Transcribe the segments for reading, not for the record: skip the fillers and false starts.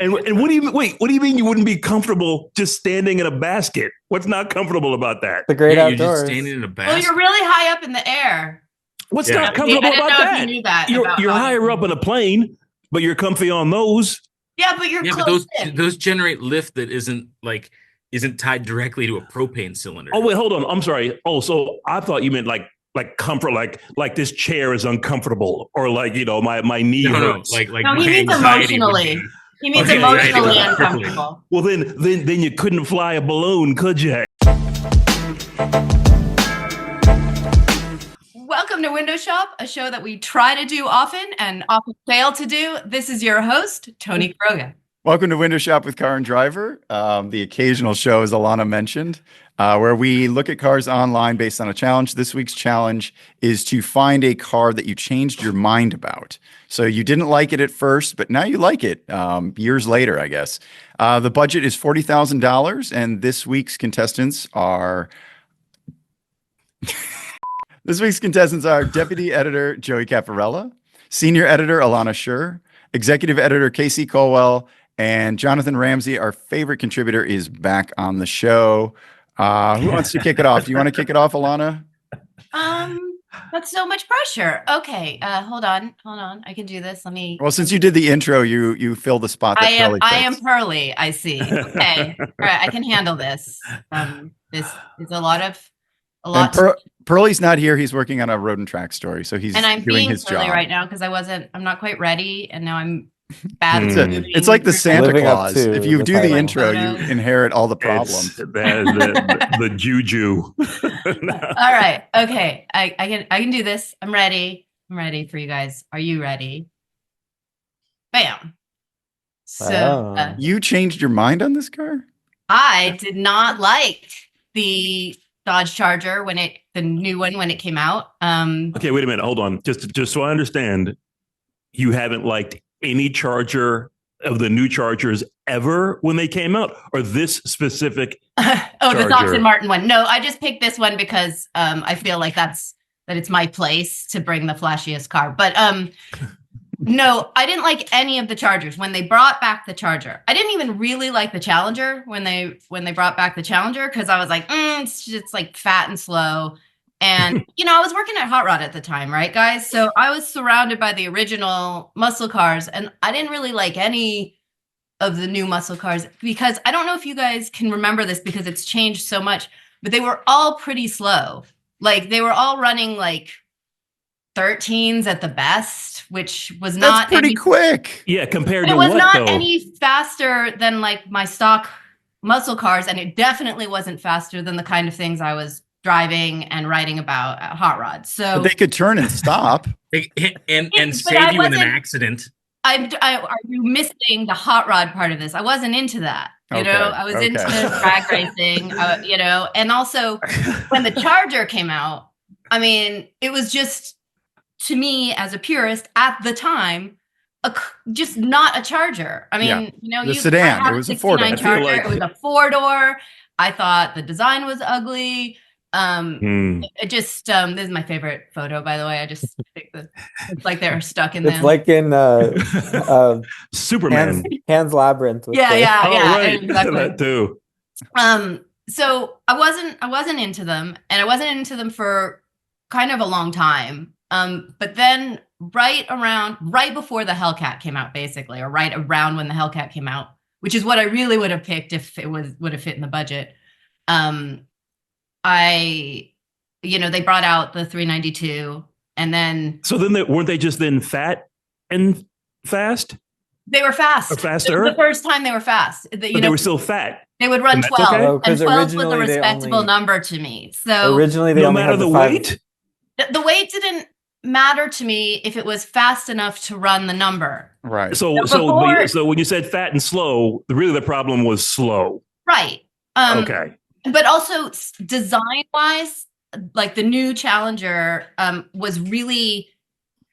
And what do you wait? What do you mean you wouldn't be comfortable just standing in a basket? What's not comfortable about that? The great You're outdoors. just standing in a Well, basket. you're really high up in the air. What's Yeah. not comfortable I didn't about know that? if you knew that. You're higher up in a plane, but you're comfy on those. Yeah, but you're Yeah, but close in. those generate lift that isn't tied directly to a propane cylinder. Oh wait, hold on. I'm sorry. Oh, so I thought you meant like comfort, like this chair is uncomfortable, or like my knee hurts. Like No, my he means anxiety would emotionally. be- He means Okay, emotionally yeah, uncomfortable. Well, then you couldn't fly a balloon, could you? Welcome to Window Shop, a show that we try to do often and often fail to do. This is your host, Tony Quiroga. Welcome to Window Shop with Car and Driver, the occasional show, as Elana mentioned, where we look at cars online based on a challenge. This week's challenge is to find a car that you changed your mind about. So you didn't like it at first, but now you like it years later, I guess. The budget is $40,000, and this week's contestants are... Deputy Editor Joey Capparella, Senior Editor Elana Scherr, Executive Editor Casey Colwell, and Jonathon Ramsey, our favorite contributor, is back on the show. Who wants to kick it off? Do you want to kick it off, Elana? That's so much pressure. Okay, hold on. I can do this. Let me. Well, since you did the intro, you fill the spot. That I am Pearly. I see. Okay, all right. I can handle this. This is a lot. Pearly's not here. He's working on a road and track story, so he's I'm doing being his Pearly job right now because I'm not quite ready, and now I'm bad. It's like the Santa Living up Claus. to If you the do the title. intro, you inherit all the problems. The juju. All right. Okay. I can do this. I'm ready. I'm ready for you guys. Are you ready? Bam. So You changed your mind on this car? I did not like the Dodge Charger the new one when it came out. Okay, wait a minute. Hold on. Just so I understand, you haven't liked any Charger of the new Chargers ever when they came out, or this specific the Aston Martin one. No, I just picked this one because I feel like that it's my place to bring the flashiest car. But no, I didn't like any of the Chargers when they brought back the Charger. I didn't even really like the Challenger when they brought back the Challenger because I was like, it's just like fat and slow. And, I was working at Hot Rod at the time, right, guys? So I was surrounded by the original muscle cars, and I didn't really like any of the new muscle cars because I don't know if you guys can remember this because it's changed so much, but they were all pretty slow. Like, they were all running like 13s at the best, which was not pretty quick. Yeah, compared to to what, though? It was not though? any faster than like my stock muscle cars, and it definitely wasn't faster than the kind of things I was driving and writing about at Hot Rod. So but they could turn and stop and save you in an accident. Are you missing the Hot Rod part of this? I wasn't into that. I was into drag racing, and also when the Charger came out, I mean, it was just, to me as a purist at the time, just not a Charger. I mean, the sedan. It was a four-door. Charger. It was a four-door. I thought the design was ugly. It just this is my favorite photo, by the way. I just think that it's like they're stuck in It's them. like in Superman. Pan's Labyrinth. Yeah, right. exactly. That too. So I wasn't into them, and I wasn't into them for kind of a long time. But then right before the Hellcat came out, basically, or right around when the Hellcat came out, which is what I really would have picked if it would have fit in the budget. They brought out the 392, and then weren't they just then fat and fast? They were fast. Or faster? The first time they were fast. But they were still fat. They would run 12, okay? and 12 was a respectable number to me. So originally, they no only matter had the weight. The weight didn't matter to me if it was fast enough to run the number. Right. So when you said fat and slow, really the problem was slow. Right. Okay. But also design-wise, like the new Challenger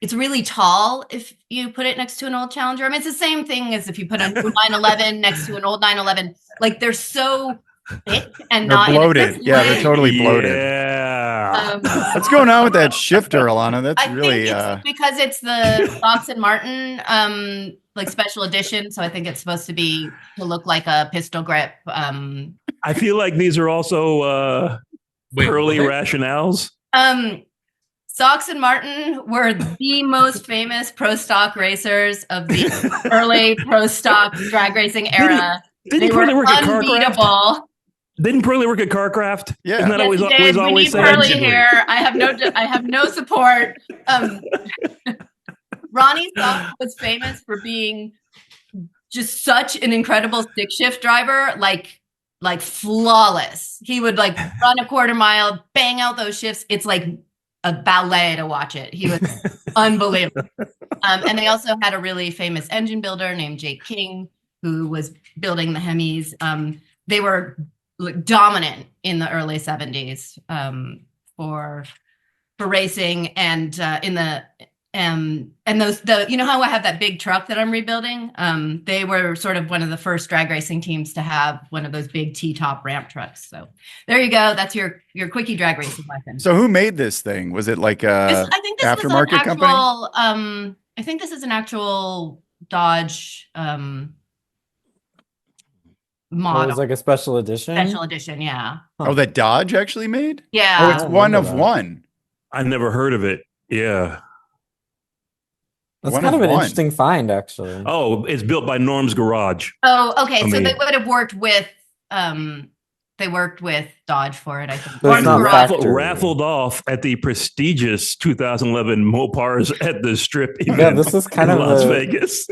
it's really tall if you put it next to an old Challenger. I mean, it's the same thing as if you put a new 911 next to an old 911. Like, they're so thick and they're not bloated. Yeah, they're totally bloated. Yeah. What's going on with that shifter, Alana? That's I really think it's because it's the Aston Martin like special edition, so I think it's supposed to look like a pistol grip. I feel like these are also pearly rationales. Sox and Martin were the most famous pro stock racers of the early pro stock drag racing era. Didn't they were work at unbeatable. Didn't Pearly work at Carcraft? Yeah. Isn't that Yes, always said? Pearly here. I have no support. Ronnie Sock was famous for being just such an incredible stick shift driver, like flawless. He would like run a quarter mile, bang out those shifts. It's like a ballet to watch it. He was unbelievable. And they also had a really famous engine builder named Jake King, who was building the Hemis. They were dominant in the early 70s for racing, and you know how I have that big truck that I'm rebuilding? They were sort of one of the first drag racing teams to have one of those big T-top ramp trucks. So there you go. That's your quickie drag racing lesson. So who made this thing? Was it like I think this aftermarket was an company? actual, I think this is an actual Dodge model. It was like a special edition? Special edition, yeah. Oh, that Dodge actually made? Yeah. Oh, it's I one of remember that. one. I never heard of it. Yeah. That's One kind of of an one. interesting find, actually. Oh, it's built by Norm's Garage. Oh, okay. I So mean- they would have worked with Dodge for it, I think. But it's not factory. Raffled off at the prestigious 2011 Mopars at the Strip event Yeah, this is kind in of Las a Vegas.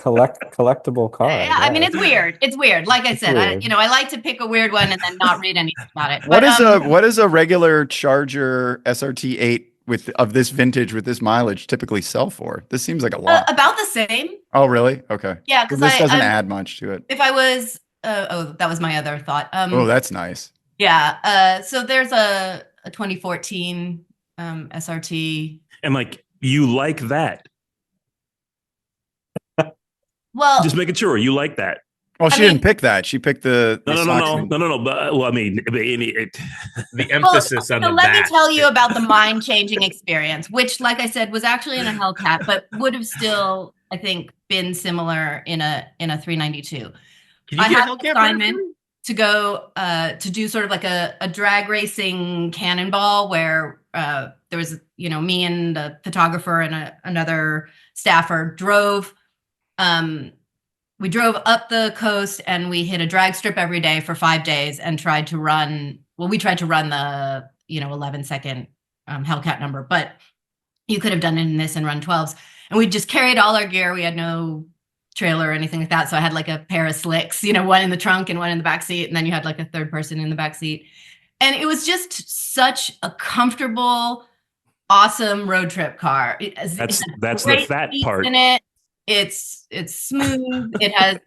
collectible car. Yeah, I mean, it's weird. It's weird. Like I said, weird. I like to pick a weird one and then not read anything about it. What But, is a regular Charger SRT8 of this vintage with this mileage typically sell for? This seems like a lot. about the same. Oh, really? Okay. Yeah, Because because this doesn't add much to it. if I was, that was my other thought. Oh, that's nice. Yeah. So there's a 2014 SRT. And like, you like that. Well, Just making sure you like that. Well, I she mean- didn't pick that. She picked the No. Sox- But, well, I mean, The emphasis on so the let me back. tell you about the mind-changing experience, which, like I said, was actually in a Hellcat, but would have still, I think, been similar in a 392. Can you I get had a an Hellcat assignment better? to go to do sort of like a drag racing cannonball where there was, me and the photographer and another staffer drove. We drove up the coast and we hit a drag strip every day for 5 days and tried to run the 11-second Hellcat number, but you could have done it in this and run 12s. And we just carried all our gear. We had no trailer or anything like that. So I had like a pair of slicks, one in the trunk and one in the back seat. And then you had like a third person in the back seat. And it was just such a comfortable, awesome road trip car. that's the Great fat seats part. in it. It's smooth. It has,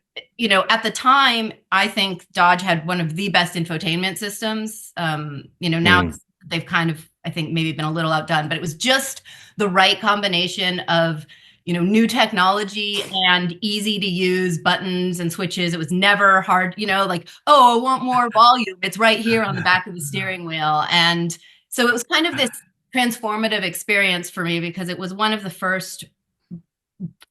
at the time, I think Dodge had one of the best infotainment systems. Now they've kind of, I think, maybe been a little outdone, but it was just the right combination of, new technology and easy to use buttons and switches. It was never hard, like, oh, I want more volume. It's right here on the back of the steering wheel. And so it was kind of this transformative experience for me because it was one of the first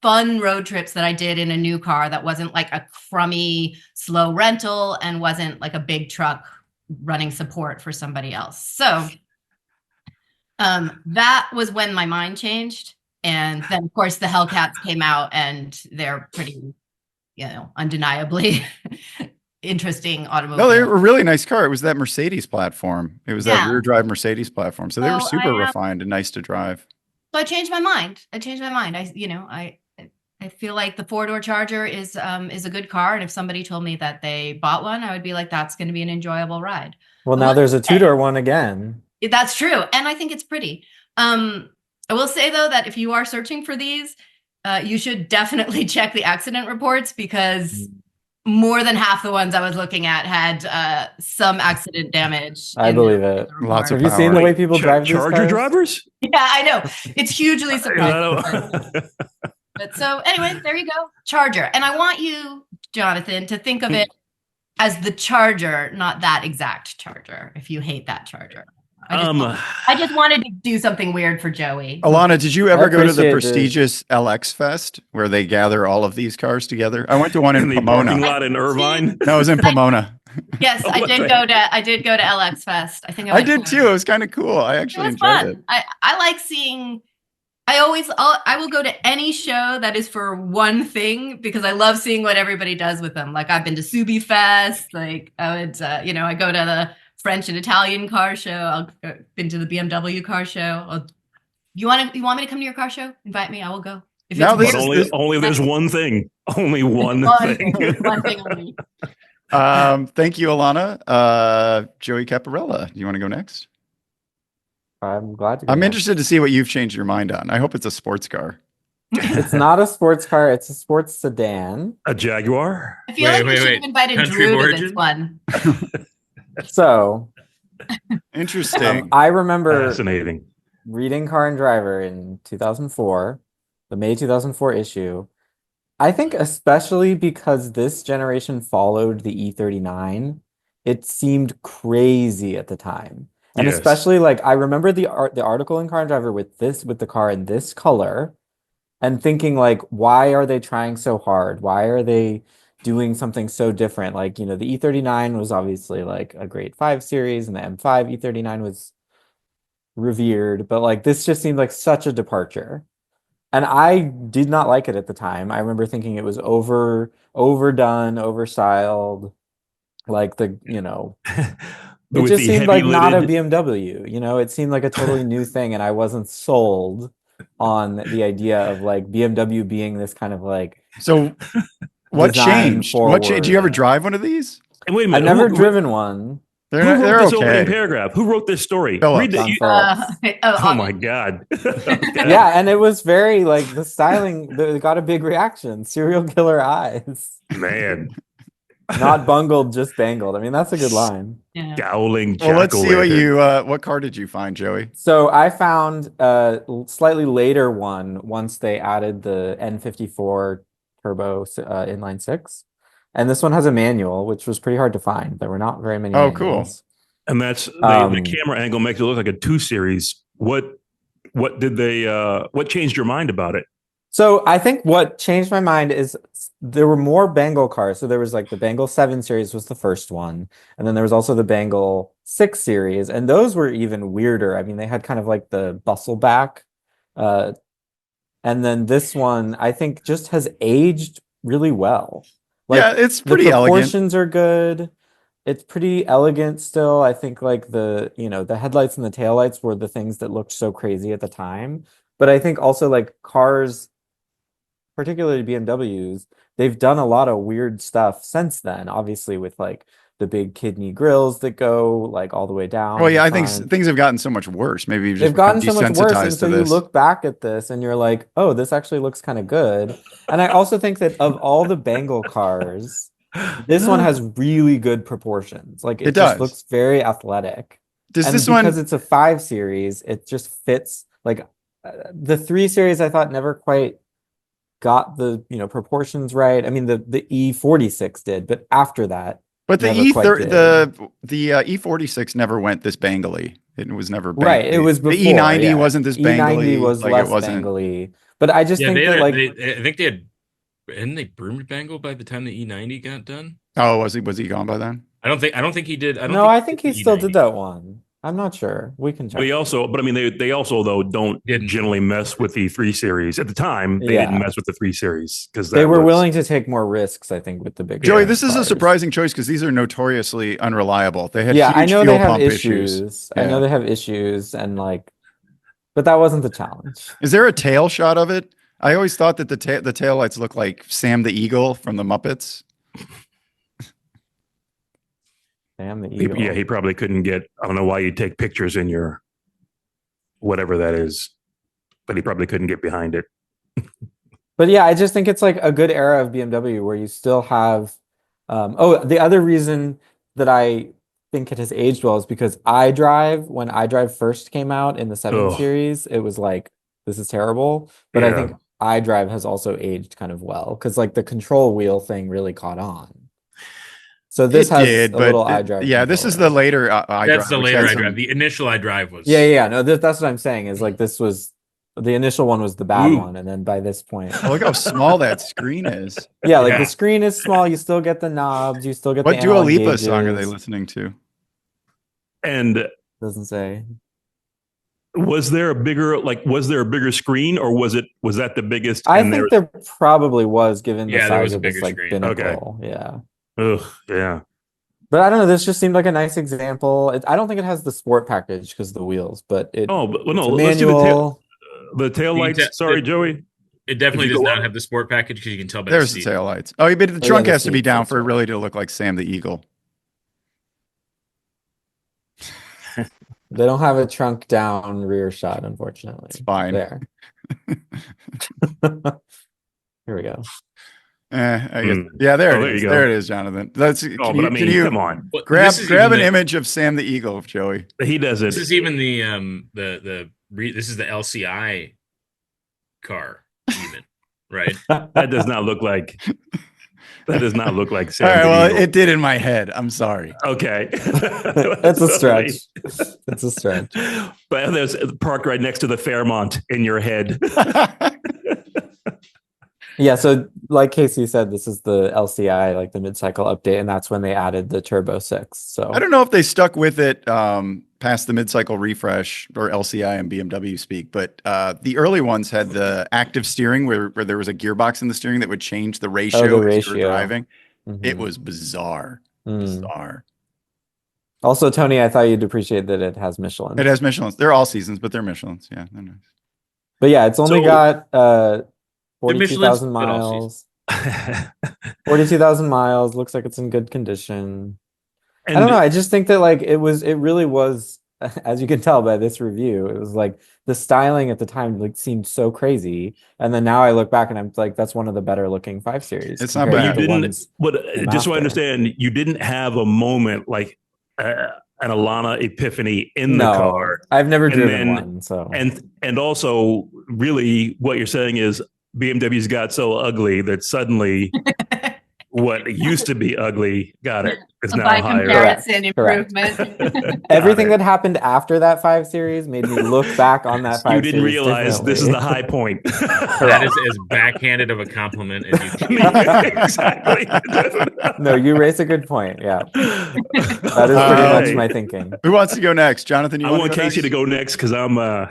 fun road trips that I did in a new car that wasn't like a crummy, slow rental and wasn't like a big truck running support for somebody else. So that was when my mind changed. And then, of course, the Hellcats came out and they're pretty, undeniably interesting automobile. No, they were a really nice car. It was that Mercedes platform. It was that rear drive Mercedes platform. So they were super refined and nice to drive. So I changed my mind. I feel like the 4-door Charger is a good car, and if somebody told me that they bought one, I would be like, "That's going to be an enjoyable ride." Well, now there's a 2-door one again. That's true, and I think it's pretty. I will say though that if you are searching for these, you should definitely check the accident reports because more than half the ones I was looking at had some accident damage. I believe it. Lots of Have you seen the way people drive these Charger cars? drivers? Yeah, I know. It's hugely surprising. I But so anyway, there you go. Charger. And I want you, Jonathan, to think of it as the Charger, not that exact Charger, if you hate that Charger. I just wanted to do something weird for Joey. Alana, did you ever go to the appreciate prestigious LX Fest where they gather all of these cars together? I went to one in the parking Pomona. lot in Irvine. No, it was in Pomona. Yes, I did go to LX Fest. I think I did too. It was kind of cool. I actually It was enjoyed fun. it. I like seeing. I will go to any show that is for one thing because I love seeing what everybody does with them. Like I've been to Subi Fest. Like I would, I go to the French and Italian car show. I've been to the BMW car show. You want me to come to your car show? Invite me. I will go. If Now it's this weird, is- Only there's one thing. Only one thing. one thing only. Thank you, Alana. Joey Capparella, do you want to go next? I'm glad to go I'm next. interested to see what you've changed your mind on. I hope it's a sports car. It's not a sports car. It's a sports sedan. A Jaguar. I feel like we should have invited Country of Drew to origin? this one. So Interesting. I remember Fascinating. reading Car and Driver in 2004, the May 2004 issue. I think especially because this generation followed the E39, it seemed crazy at the time. And Yes. especially like I remember the article in Car and Driver with the car in this color and thinking like, why are they trying so hard? Why are they doing something so different? Like, the E39 was obviously like a grade 5 series and the M5 E39 was revered, but like this just seemed like such a departure. And I did not like it at the time. I remember thinking it was overdone, overstyled, like it With just the seemed like not a heavy-lidded- BMW. It seemed like a totally new thing, and I wasn't sold on the idea of like BMW being this kind of like So what design changed? What changed? Do you ever forward. drive one of these? And wait a I've minute. never who, driven one. Who wrote They're this opening okay. paragraph? Who wrote this story? Phillips. Read John the, Phillips. oh my God. Okay. Yeah, and it was very like the styling. They got a big reaction. Serial killer eyes, Man. not bungled, just bangled. I mean, that's a good line. Yeah. Scowling Well, let's see what jack-o'-lantern. what car did you find, Joey? So I found a slightly later one once they added the N54 turbo inline six, and this one has a manual, which was pretty hard to find. There were not very many. Oh, cool. manuals. And that's the camera angle makes it look like a 2 Series. What did they what changed your mind about it? So I think what changed my mind is there were more Bengal cars. So there was like the Bengal 7 Series was the first one. And then there was also the Bengal 6 Series. And those were even weirder. I mean, they had kind of like the bustle back. And then this one, I think, just has aged really well. Like, Yeah, it's pretty the elegant. proportions are good. It's pretty elegant still. I think like the headlights and the taillights were the things that looked so crazy at the time. But I think also like cars, particularly BMWs, they've done a lot of weird stuff since then, obviously with like the big kidney grills that go like all the way down. Well, yeah, the I think front. things have gotten so much worse. Maybe you've just They've gotten so become much worse, and desensitized so to you this. look back at this and you're like, oh, this actually looks kind of good. And I also think that of all the Bengal cars, this one has really good proportions. Like It just does. looks very athletic. Does And this one? because it's a 5 Series, it just fits. Like the 3 Series, I thought never quite got the proportions right. I mean, the E46 did, but after that, But the never quite did. the E46 never went this bangly. It was never bangly. Right, it was before. The E90 yeah. wasn't this E90 bangly. was like less it wasn't. bangly. But I just think that like I think they had, hadn't they broomed Bangle by the time the E90 got done? Oh, was he gone by then? I don't think he did. I think he did the still E90. did that one. I'm not sure. We can check. But I mean, they also though don't Didn't. generally mess with the 3 Series. At the time, they Yeah. didn't mess with the 3 Series because They were willing to take more risks, I think, with the bigger Joey, this is a cars. surprising choice because these are notoriously unreliable. They had Yeah, I huge know fuel they have pump issues. I Yeah. know they have issues, and like, but that wasn't the challenge. Is there a tail shot of it? I always thought that the tail lights look like Sam the Eagle from the Muppets. Damn the Eagle. Yeah, he probably couldn't get. I don't know why you take pictures in your whatever that is, but he probably couldn't get behind it. But yeah, I just think it's like a good era of BMW where you still have. The other reason that I think it has aged well is because when iDrive first came out in the 7 Ugh. Series, it was like, this is terrible. But I Yeah. think iDrive has also aged kind of well because like the control wheel thing really caught on. So this It has did, a but little iDrive. yeah, this is controller. the later iDrive. That's the which later has iDrive. some- The initial iDrive was. Yeah. No, that's what I'm saying is like this was the initial one was the bad Ooh. one, and then by this point, Oh, look how small that screen is. yeah, like Yeah. the screen is small. You still get the knobs. You still get What the Dua analog Lipa song are they gauges. listening to? And Doesn't say. was there a bigger screen, or was that the biggest? I and think there probably was, given the Yeah, there was size a of this bigger like screen. binnacle. Yeah. Ugh, yeah. But I don't know. This just seemed like a nice example. I don't think it has the sport package because of the wheels, but it. Oh, but well, it's no. a Let's do manual. the tail lights. The- Sorry, the- Joey. It definitely If you does go not up- have the sport package because you can tell by There's the the seat. taillights. Oh, but the yeah, trunk the has to be seats, down that's for it right. really to look like Sam the Eagle. They don't have a trunk down rear shot, unfortunately. It's fine. There. Here we go. I guess. Hmm. Yeah, there Oh, it there is. you go. There it is, Jonathan. That's. Oh, Can but you, I mean, can you come on. Well, grab this is grab an even the- image of Sam the Eagle, Joey? He does it. This is even this is the LCI car, even right? That does not look like. That does not look like All Sam. right. the Well, Eagle. it did in my head. I'm sorry. Okay. It's a stretch. It's a stretch. But there's parked right next to the Fairmont in your head. Yeah, so like Casey said, this is the LCI, like the mid-cycle update, and that's when they added the Turbo 6. So I don't know if they stuck with it past the mid-cycle refresh or LCI and BMW speak, but the early ones had the active steering where there was a gearbox in the steering that would change the ratio as you were ratio. driving. It Mhm. was bizarre. Mm. Bizarre. Also, Tony, I thought you'd appreciate that it has Michelin. It has Michelins. They're all seasons, but they're Michelins. Yeah, they're nice. But yeah, it's only So- got 42,000 Michelin's good all miles. 42,000 miles. Looks like it's in good condition. And I don't know. I just think that like it really was, as you can tell by this review, it was like the styling at the time like seemed so crazy, and then now I look back and I'm like, that's one of the better looking 5 Series. It's not compared bad. to you the didn't. ones But just so I after. understand, you didn't have a moment like an Elana epiphany in the No, car, I've never And driven then- one, so and also really what you're saying is BMW's got so ugly that suddenly what used to be ugly is now By higher. comparison, Correct. improvement. everything Got it. that happened after that 5 Series made me look back on that 5 You didn't Series realize this is the differently. high point. That is as backhanded of a compliment as you can get. Exactly. No, you raise a good point. Yeah, that is pretty much my thinking. Who wants to go next? Jonathan, you I want want to go Casey next? to go next because I'm I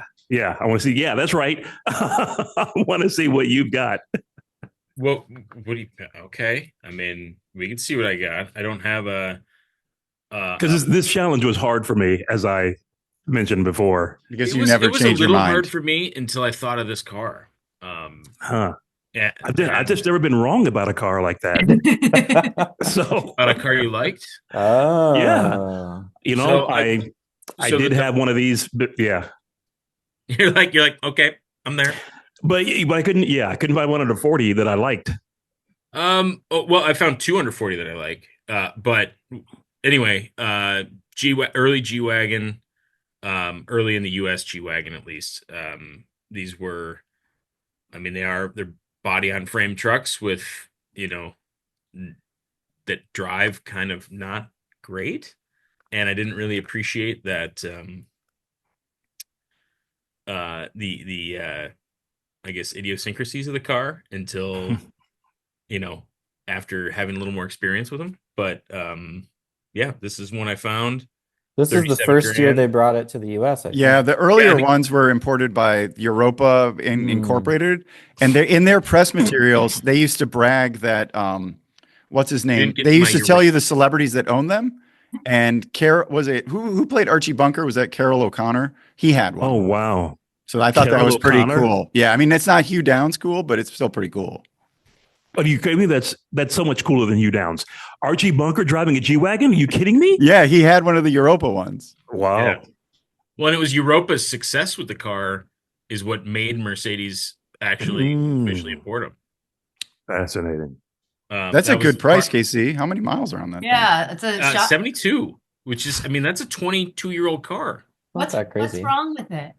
want to see. Yeah, that's right. I want to see what you've got. Well, what do you? Okay, I mean, we can see what I got. I don't have a Because this challenge was hard for me, as I mentioned before. Because it you was, never it was a change your little mind. hard for me until I thought of this car. Huh. Yeah, I just never been wrong about a car like that. So about a car you liked. Oh, you know, So I so did the- have one of these, but yeah. You're like, okay, I'm there. But I couldn't find one under 40 that I liked. Well, I found 240 that I like. But anyway, early G Wagon, early in the US G Wagon at least. These were, I mean, they're body on frame trucks with, that drive kind of not great. And I didn't really appreciate that I guess idiosyncrasies of the car until after having a little more experience with them. But yeah, this is one I found. this is the 37 first year grand. they brought it to the US. I Yeah, think. the earlier Yeah, I think- ones were imported by Europa Mm. Incorporated, and they're in their press materials. They used to brag that what's his name? didn't get They used my to tell Euro- you the celebrities that own them. And was it who played Archie Bunker? Was that Carol O'Connor? He had one. Oh, wow. So I thought that Carol was pretty O'Connor? cool. Yeah, I mean it's not Hugh Downs cool, but it's still pretty cool. Are you kidding me? That's so much cooler than Hugh Downs. Archie Bunker driving a G-Wagon? Are you kidding me? Yeah, he had one of the Europa ones. Wow. Yeah. Well, and it was Europa's success with the car is what made Mercedes actually officially import them. Fascinating. That's a that was good price, part- KC. How many miles are on that? thing? Yeah, it's a shot. 72, which is, I mean, that's a 22-year-old car. Not that What's crazy. wrong with it?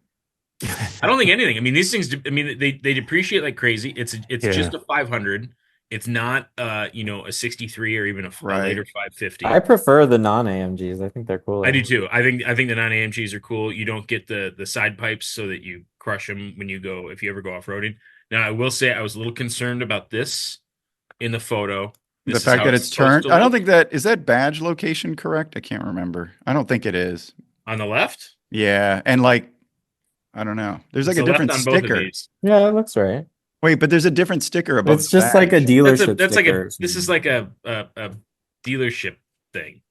I don't think anything. I mean, these things, I mean, they depreciate like crazy. It's Yeah. just a 500. It's not a 63 or even a Right. later 550. I prefer the non-AMGs. I think they're cooler. I do too. I think the non-AMGs are cool. You don't get the side pipes so that you crush them when if you ever go off-roading. Now, I will say I was a little concerned about this in the photo. The This is fact how that it's supposed turned. to I don't look. think is that badge location correct? I can't remember. I don't think it is. On the left. Yeah, and like, I don't know. There's like It's a the left different on both of sticker. these. Yeah, it looks right. Wait, but there's a different sticker above. It's the just like a badge. dealership That's like sticker. this is like a dealership thing.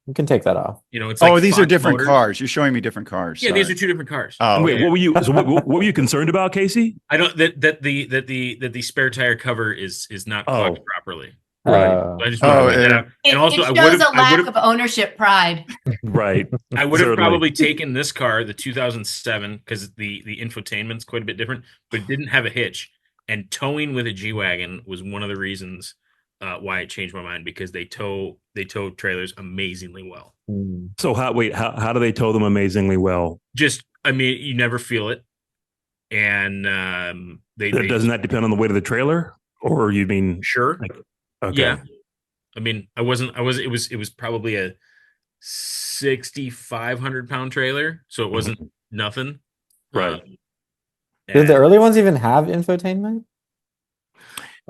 You can take that off. It's like these are Fox different Motors. cars. You're showing me different cars. Yeah, these Sorry. are two different cars. Oh, Wait, okay. what were you concerned about, Casey? I don't that the spare tire cover is not caulked properly. Right. So I just want to point that out. It, And also, it shows a lack of ownership pride. Right. I would have Certainly. probably taken this car, the 2007, because the infotainment's quite a bit different, but it didn't have a hitch. And towing with a G-Wagon was one of the reasons why it changed my mind, because they tow trailers amazingly well. So how do they tow them amazingly well? You never feel it. And Doesn't that depend on the weight of the trailer? Or you mean sure. okay. Yeah. It was probably a 6,500-pound trailer, so it wasn't nothing. Right. Did the early ones even have infotainment?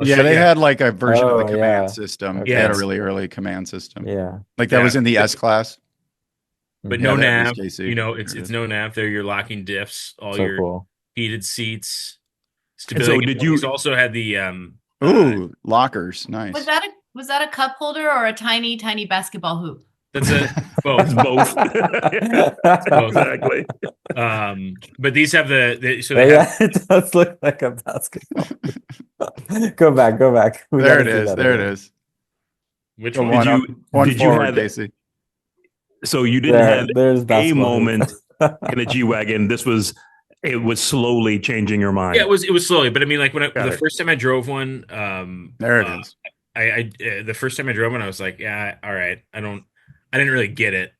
Yeah, they had like a version of the command yeah. system. Okay. They had a really early command system. Yeah. Like that was in the S class. But Yeah, no that was nav. Casey. It's no nav. There, you're locking diffs, all So your cool. heated seats. And so did you also had the Ooh, lockers. Nice. Was that a cup holder or a tiny basketball hoop? That's a both. both? Both. Exactly. But these have It does look like a basketball. Go back. We There gotta it see is. that There it again. is. which Go one? one did you forward, have Casey. So you didn't have there's a basketball moment in a G-Wagon. It was slowly changing your mind. Yeah, it was slowly, but I mean, like Got it. first time I drove one, There it is. I the first time I drove one, I was like, yeah, all right, I didn't really get it,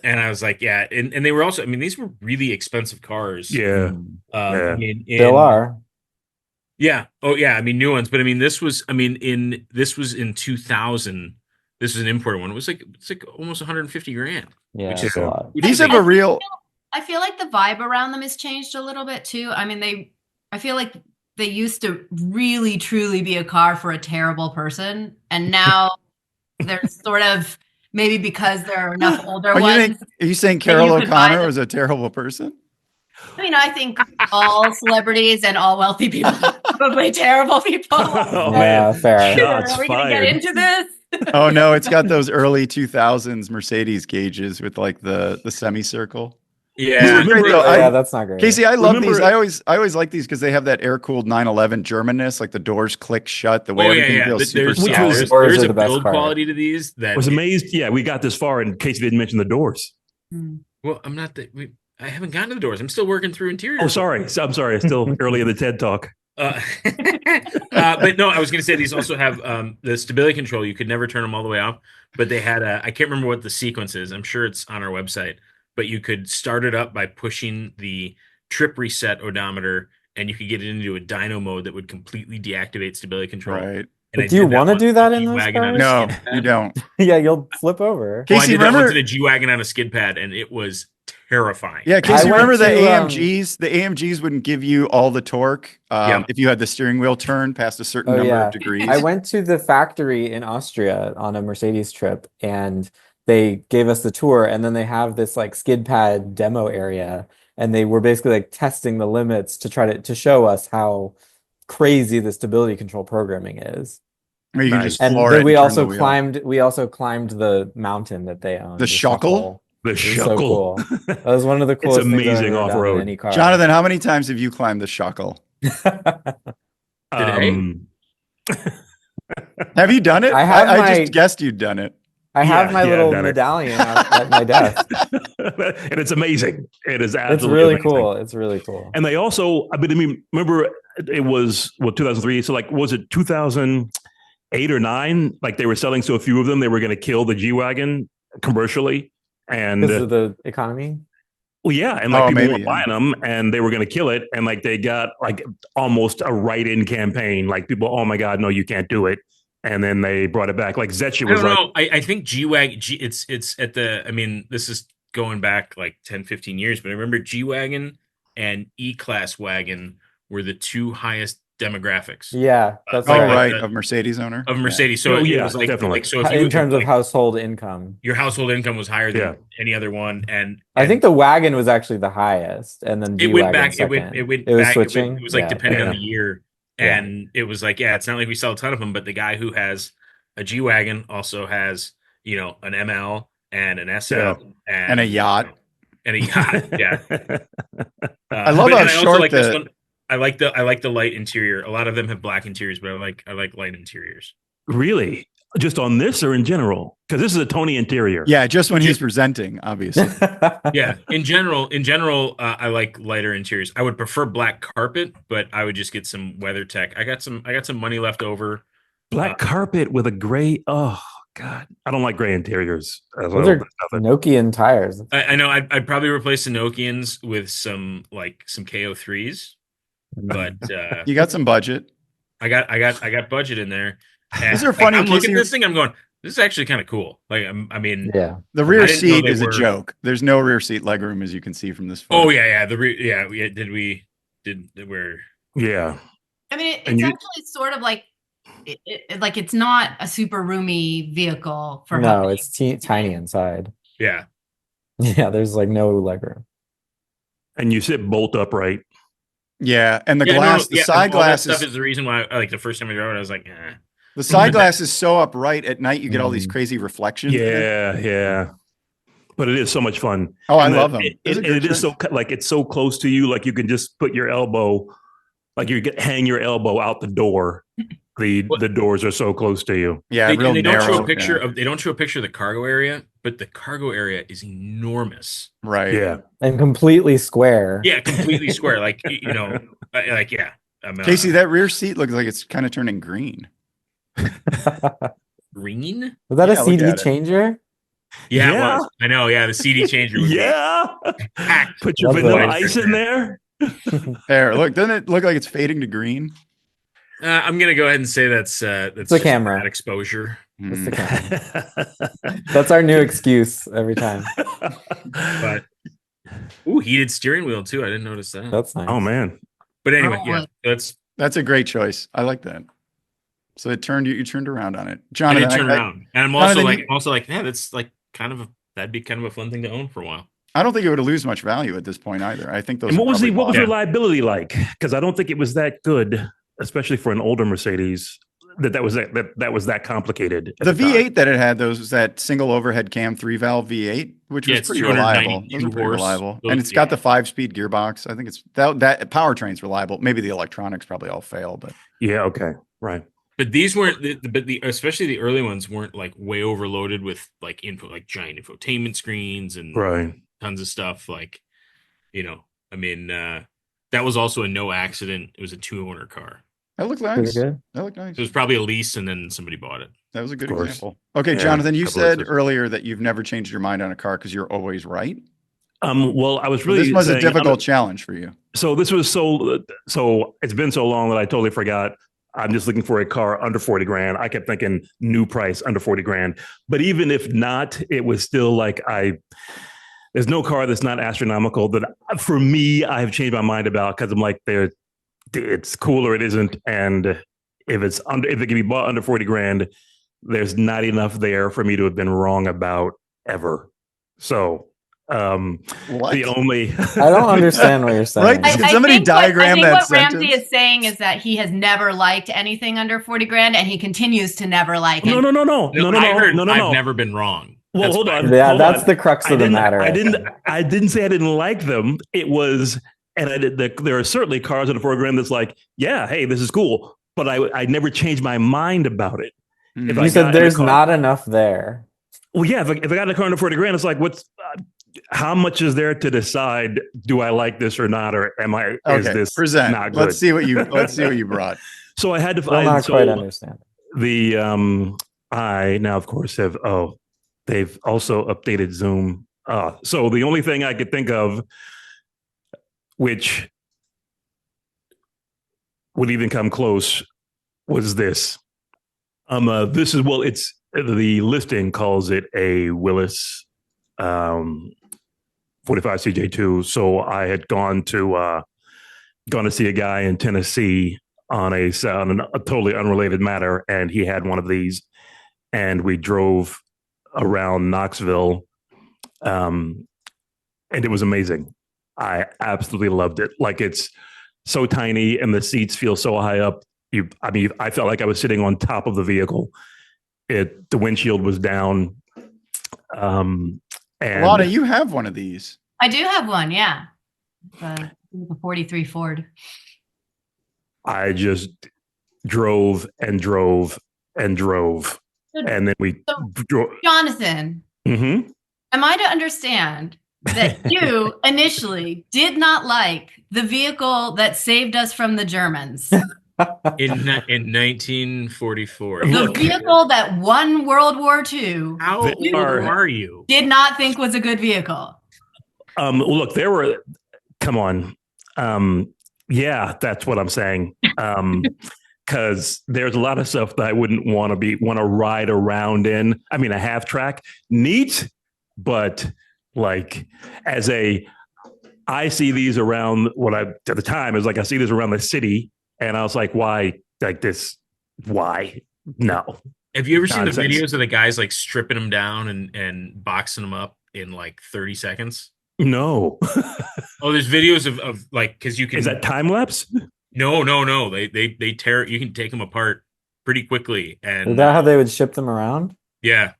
and I was like, yeah, and they were also, I mean, these were really expensive cars. Yeah. I mean, Still are. Yeah. Oh, yeah. I mean, new ones, but I mean, this was in 2000. This was an imported one. It's like almost 150 grand. Yeah, which it's is a lot. These have a real. I feel like the vibe around them has changed a little bit too. I mean, I feel like they used to really truly be a car for a terrible person, and now they're sort of, maybe because there are enough older ones. Are you saying that Carol you could buy O'Connor them. was a terrible person? I mean, I think all celebrities and all wealthy people are probably terrible people. Oh, Yeah, man. fair. Shots Are we going to fired. get into this? Oh no, it's got those early 2000s Mercedes gauges with like the semicircle. Yeah. Great, though. Yeah, that's not great. Casey, I love Remember- these. I always like these because they have that air-cooled 911 Germanness, like the doors click shut, the way Oh, yeah, everything yeah. feels super Which solid. was- There's Doors are a the best build part. quality to these that I was amazed. Yeah, we got this far in case you didn't mention the doors. Well, I'm not that. I haven't gotten to the doors. I'm still working through interior. Oh, sorry. I'm sorry. It's still early in the TED Talk. But no, I was going to say these also have the stability control. You could never turn them all the way off, but they had I can't remember what the sequence is. I'm sure it's on our website, but you could start it up by pushing the trip reset odometer, and you could get it into a dyno mode that would completely deactivate stability control. Right. And But I do you did that wanna once do with that a in those G-Wagon on a No, skid pad. you don't. Yeah, you'll flip over. Casey, I did that remember- once in a G-Wagon on a skid pad, and it was terrifying. Yeah, Casey, I went remember the to, AMGs? The AMGs wouldn't give you all the torque Yeah. if you had the steering wheel turn past a certain Oh, number yeah. of degrees. I went to the factory in Austria on a Mercedes trip, and they gave us the tour, and then they have this like skid pad demo area, and they were basically like testing the limits to try to show us how crazy the stability control programming is. Or you can Nice. just And floor then it we and turn also the wheel. climbed the mountain that they own. The Schuckle? The It was shuckle. so cool. That was one of the coolest things I've amazing ever done in off-road. any car. Jonathan, how many times have you climbed the Schuckle? Today? Have you done it? I have I my- just guessed you'd done it. I have my Yeah, little done it. medallion at my desk. And it's amazing. It is It's absolutely really amazing. cool. It's really cool. And they also, I mean, remember it was 2003. So like, was it 2008 or 9? Like they were selling so few of them, they were going to kill the G-Wagon commercially. And Because of the economy. Well, yeah, and like people maybe, were buying them, and they were going to kill it, and like they got like almost a write-in campaign. Like people, oh my god, no, you can't do it, and then they brought it back. Like Zetchi I was don't like, know. I think G-Wagon, it's at the, I mean, this is going back like 10, 15 years, but I remember G-Wagon and E-Class wagon were the two highest demographics Yeah, that's Oh, right. right. Of Mercedes owner. of Mercedes. So Oh, it yeah, was like, definitely. so if you In terms of like, household income. your household income was higher than Yeah. any other one, and I think the wagon was actually the highest, and then it G went wagon back. second. It went was back. switching. It was like depending on Yeah. the year, Yeah. and it was like, yeah, it's not like we sell a ton of them, but the guy who has a G wagon also has, you know, an ML and an SF Yeah. And a yacht. and a yacht. Yeah, I love but- how and I also short like this the- one. I like the light interior. A lot of them have black interiors, but I like light interiors. really, just on this or in general? Because this is a Tony interior. Yeah, just when he's presenting, obviously. Yeah, in general, I like lighter interiors. I would prefer black carpet, but I would just get some WeatherTech. I got some money left over. Black carpet with a gray. Oh god, I don't like gray interiors. Those are Nokian tires. I know I'd probably replace the Nokians with some KO3s, but You got some budget. I got budget in there. And, These are funny, I'm looking Casey. at this thing. I'm going, this is actually kind of cool. Like, I mean, Yeah. The I rear didn't know seat they is were- a joke. There's no rear seat legroom, as you can see from this photo. Oh yeah. We're Yeah, I mean, And it's you- actually sort of like, like it's not a super roomy vehicle for No, hunting. it's tiny inside. yeah. Yeah, there's like no legroom. and you sit bolt upright. Yeah, and the Yeah, no, glass, no, the yeah, side all that glass stuff is is the reason why. Like the first time I drove it, I was like, eh. the side glass is so upright at night. You get all these Mhm. crazy reflections. in it. Yeah. But it is so much fun. Oh, I And love that- them. It is so like it's so close to you. Like you can just put your elbow, like hang your elbow out the door. The doors are so close to you. Yeah, They, real they don't show narrow, a picture yeah. of they don't show a picture of the cargo area, but the cargo area is enormous. Right. Yeah. And completely square. Yeah, completely square. Like you know, like yeah. Casey, that rear seat looks like it's kind of turning green. green. Was that Yeah, a look CD at it. changer? Yeah, Yeah. it was. I know. Yeah, the CD changer. Was Yeah. packed. Put your Love vanilla that. ice in there. There, look, doesn't it look like it's fading to green? I'm gonna go ahead and say that's the just camera. bad exposure. That's Hmm. the camera. That's our new excuse every time. But heated steering wheel too. I didn't notice that. That's nice. Oh man. But anyway, Oh, yeah, that's That's a great choice. I like that. So it turned you turned around on it, I Jonathan. did turn I- around, and I'm Jonathan, also like, yeah, that's like that'd be kind of a fun thing to own for a while. I don't think it would lose much value at this point either. I think those. And what are was probably what was bought. reliability like? Because I don't think it was that good, especially for an older Mercedes. That was that complicated. at The time. V8 that it had was that single overhead cam 3-valve V8, which Yeah, was it's pretty reliable. 292 Those are pretty horse. reliable, Those- and it's got yeah. the 5-speed gearbox. I think it's that powertrain's reliable. Maybe the electronics probably all fail, but Yeah. Okay. Right. But these weren't, especially the early ones weren't like way overloaded with like giant infotainment screens and Right. tons of stuff. Like, you know, I mean, that was also a no accident. It was a 2-owner car. that looked Pretty nice. good. That looked nice. So it was probably a lease, and then somebody bought it. That was a good Of course. example. Okay, Yeah, Jonathan, you couple said leases. earlier that you've never changed your mind on a car because you're always right. Well, I was Well, really. this was a saying- difficult challenge for you. So this was so it's been so long that I totally forgot. I'm just looking for a car under 40 grand. I kept thinking new price under 40 grand. But even if not, it was still like there's no car that's not astronomical that for me, I have changed my mind about because I'm like, it's cool or it isn't. And if it can be bought under 40 grand, there's not enough there for me to have been wrong about ever. So What? the only I don't understand what you're saying. Right? Can somebody think diagram I that think what Ramsey sentence? is saying is that he has never liked anything under 40 grand, and he continues to never like it. no. I heard I've never been wrong. Well, That's hold what I on. heard. Yeah, Hold that's on. the crux of the matter. I think. didn't say I didn't like them. It was, and there are certainly cars in the program that's like, yeah, hey, this is cool. But I never changed my mind about it. Hmm. If You I said got in a there's car- not enough there. Well, yeah, if I got in a car under 40 grand, it's like, how much is there to decide? Do I like this or not, or is Okay, this present. not good? Let's see what you brought. So I had to Still find. not So quite understand. the I now of course have they've also updated Zoom So the only thing I could think of, which would even come close, was this. This is, well, it's the listing calls it a Willys 45 CJ2. So I had gone to see a guy in Tennessee on a totally unrelated matter, and he had one of these, and we drove around Knoxville, and it was amazing. I absolutely loved it. Like, it's so tiny, and the seats feel so high up. I felt like I was sitting on top of the vehicle. The windshield was down. And Elana, you have one of these. I do have one, yeah. The 43 Ford. I just drove and drove and drove. And then we drove. Jonathan, am I to understand that you initially did not like the vehicle that saved us from the Germans? In 1944. The vehicle that won World War II. How old are you? Did not think was a good vehicle. Look, come on. Yeah, that's what I'm saying. Because there's a lot of stuff that I wouldn't want to ride around in. I mean, a half track, neat, but like I see these around at the time, it was like, I see this around the city, and I was like, why? Like this, why? No. Have you ever seen the videos of the guys like stripping them down and boxing them up in like 30 seconds? No. Oh, there's videos of like, because you can. Is that time lapse? No. They tear. You can take them apart pretty quickly. And is that how they would ship them around? Yeah.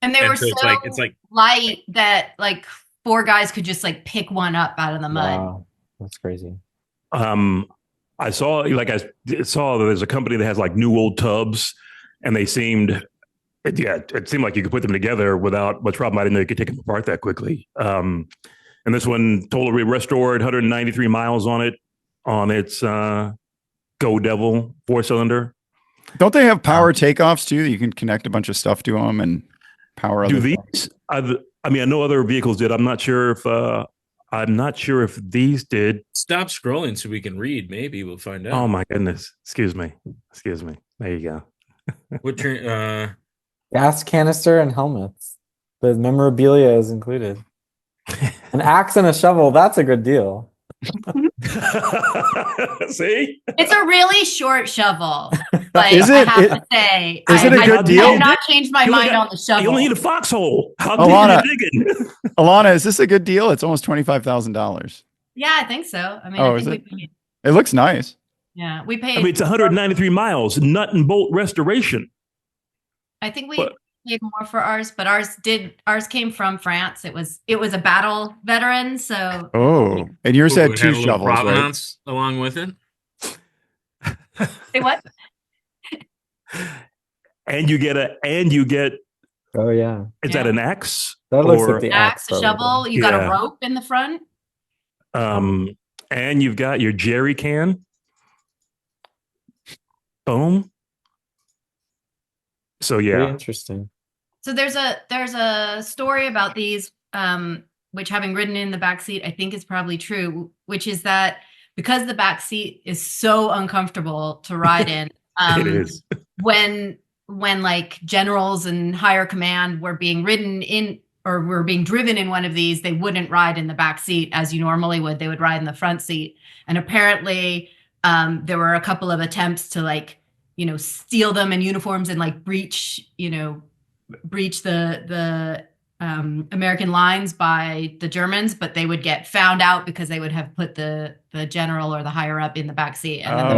And they were so it's like light that like 4 guys could just like pick one up out of the mud. Wow, that's crazy. I saw that there's a company that has like new old tubs, and it seemed like you could put them together without much problem. I didn't know you could take them apart that quickly. And this one totally restored, 193 miles on its Go Devil 4-cylinder. Don't they have power takeoffs too? You can connect a bunch of stuff to them and power. Do these? I know other vehicles did. I'm not sure if these did. Stop scrolling so we can read. Maybe we'll find out. Oh my goodness! Excuse me. There you go. What's your gas canister and helmets? The memorabilia is included. An axe and a shovel. That's a good deal. See, it's a really short shovel. But is I have to say, is it a good deal? I have not changed my mind on the shovel. You only need a foxhole. How Alana, deep are you digging? Alana, is this a good deal? It's almost $25,000. Yeah, I think so. I mean, It looks nice. Yeah, we paid. I mean, it's 193 miles, nut and bolt restoration. I think we paid more for ours, but ours came from France. It was a battle veteran, so. Oh, and yours had 2 shovels, provenance along with it. Say what? And you get. Oh yeah. Is that an axe? That looks like the axe, a shovel. You got a rope in the front. And you've got your jerry can. Boom. So yeah. Very interesting. So there's a story about these, which, having ridden in the back seat, I think is probably true, which is that because the back seat is so uncomfortable to ride in, it is. when like generals and higher command were being ridden in or were being driven in one of these, they wouldn't ride in the back seat as you normally would. They would ride in the front seat. And apparently there were a couple of attempts to steal them in uniforms and like breach the American lines by the Germans, but they would get found out because they would have put the general or the higher up in the back seat, and then the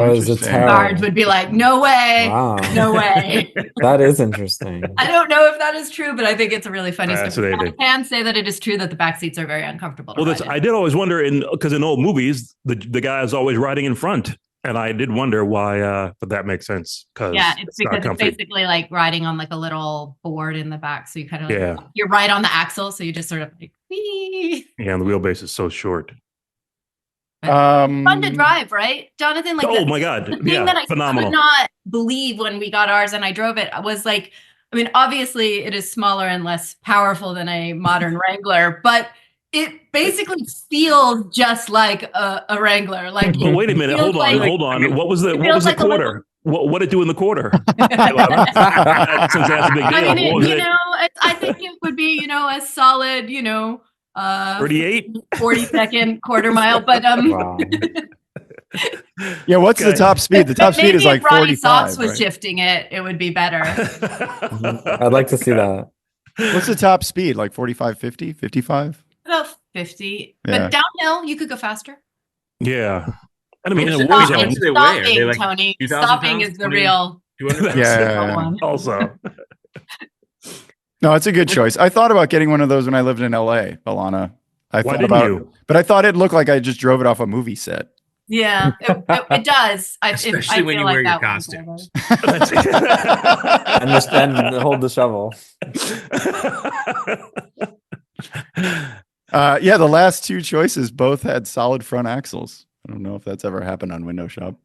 guards would be like, "No way, no way." That is interesting. I don't know if that is true, but I think it's a really funny story. I Fascinating. can say that it is true that the back seats are very uncomfortable. Well, I did always wonder, because in old movies, the guy is always riding in front. And I did wonder why, but that makes sense. Yeah, it's because it's basically like riding on like a little board in the back. So you kind of you're right on the axle. So you just sort of like, whee. Yeah, and the wheelbase is so short. Fun to drive, right, Jonathan? Like, oh my God. The thing that I phenomenal. could not believe when we got ours and I drove it was like, I mean, obviously it is smaller and less powerful than a modern Wrangler, but it basically feels just like a Wrangler. Like, But wait a minute, hold on. What was the like quarter? What did it do in the quarter? Since that's a big deal. I mean, What was it? I think it would be, a solid, 38? 42nd quarter mile. But Wow. Yeah, what's the Okay. top speed? The top speed is like if Ronnie 45. Socks was right? shifting it would be better. I'd like to see that. What's the top speed? Like 45, 50, 55? About 50. Yeah. But downhill, you could go faster. Yeah. And I mean, in a Stop war it. zone. They weigh? Are they Stopping, like Tony. 2,000 Stopping pounds, is the 20? real 200 pounds? Yeah. one. Also. No, it's a good choice. I thought about getting one of those when I lived in LA, Alana. Why thought didn't about, you? But I thought it looked like I just drove it off a movie set. Yeah, it does. Especially when you wear your costumes. And hold the shovel. Yeah, the last two choices both had solid front axles. I don't know if that's ever happened on Window Shop.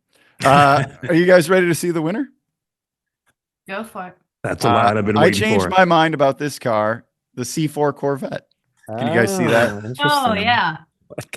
Are you guys ready to see the winner? Go for it. That's a line I've been I waiting changed for. my mind about this car, the C4 Corvette. Can you guys see that? Oh, Interesting. yeah.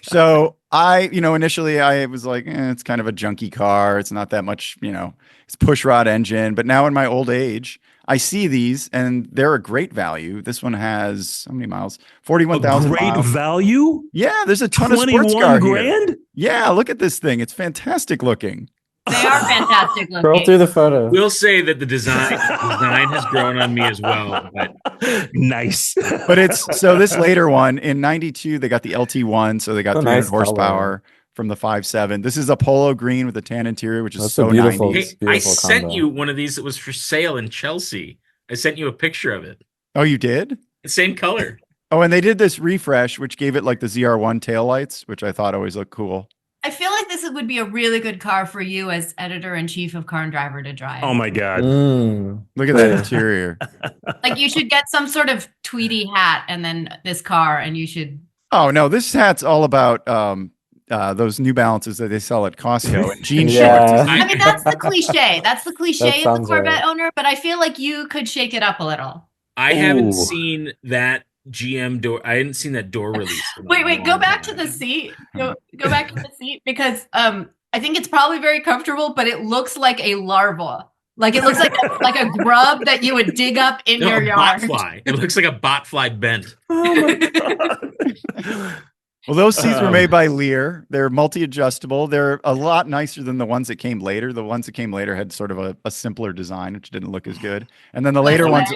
So initially I was like, it's kind of a junky car. It's not that much, it's push rod engine. But now in my old age, I see these and they're a great value. This one has how many miles? 41,000 Great miles. value? Yeah, there's a ton of sports 21 car here. grand? Yeah, look at this thing. It's fantastic looking. They are fantastic looking. Scroll through the photo. We'll say that the design has grown on me as well. But Nice. But so this later one in 92, they got the LT1. So they got It's a 300 nice horsepower from the 5.7. This is a polo green with a tan interior, which is That's so a beautiful- 90s. hey, I beautiful sent combo. you one of these that was for sale in Chelsea. I sent you a picture of it. Oh, you did? The same color. Oh, and they did this refresh, which gave it like the ZR1 taillights, which I thought always looked cool. I feel like this would be a really good car for you as editor-in-chief of Car and Driver to drive. Oh my God. Look at that interior. Like you should get some sort of Tweety hat and then this car, and you should. Oh no, this hat's all about those New Balances that they sell at Costco and jean Yeah. shorts. I mean, that's the cliche. That's the cliche That of the sounds Corvette right. owner, but I feel like you could shake it up a little. I haven't Ooh. seen that GM door. I hadn't seen that door release. in a Wait, go long back to time. the seat. Go back to the seat because I think it's probably very comfortable, but it looks like a larva. Like it looks like a grub that you would dig up in No, your a yard. botfly. It looks like a botfly bent. Oh my God. Well, those seats were made by Lear. They're multi-adjustable. They're a lot nicer than the ones that came later. The ones that came later had sort of a simpler design, which didn't look as good. And then the later Okay. ones,